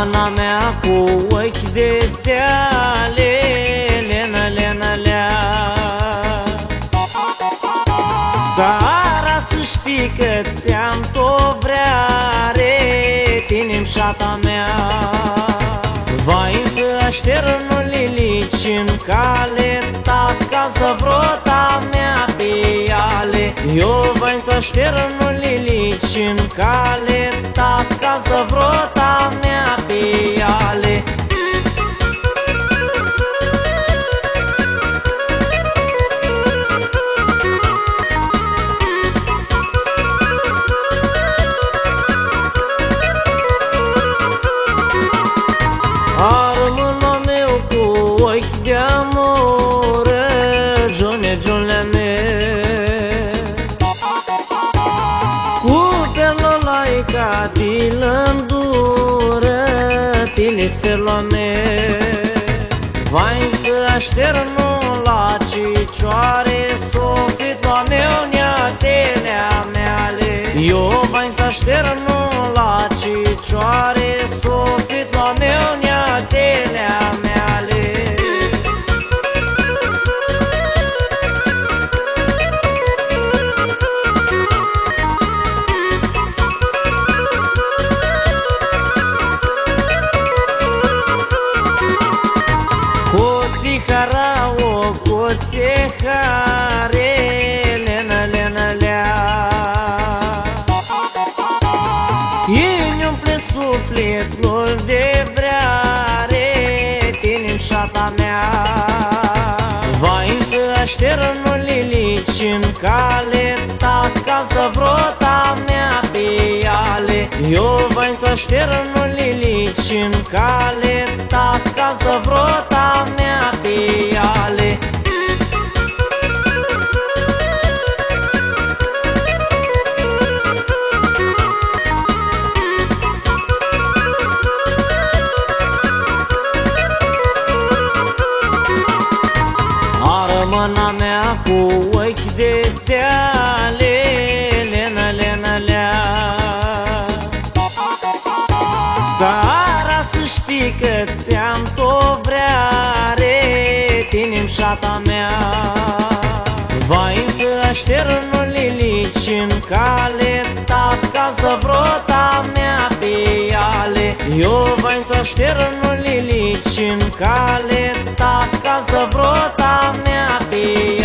mâna mea cu ochi de steale, Lena, Lena, lea. Dar să știi că te-am tot vrea, retinimșata mea. Vai să așternul lilicim cale, tasca să vrota mea pe ale. Eu vai să așternul lilicim cale, tasca să vrota mea pe ale. Armâna meu cu ochi de amor, Giune, Giune me, cu perlolaica dilândură, Pilistelul me. Vai să așternul la cicioare, suflet la meu neatelea meale. Eu vai să așternul la cicioare, suflet la meu neatelea meale. Coțihara-o, coțihare, Lena, Lena, lea. Îmi umple sufletul de vreare, tinimșata mea. Vai să așternul lilicim cale, tasca să vrota mea pe ale. Eu vai să așternul lilicim cale, tasca să vrota mea pe ale. Mâna mea cu ochi de steale, Lena, Lena, lea. Dar să știi că te-am tot vrea, retinimșata mea. Vai să așternul lilicim cale, tasca să vrota mea pe ale. Eu vai să așternul lilicim cale, tasca să vrota mea pe ale.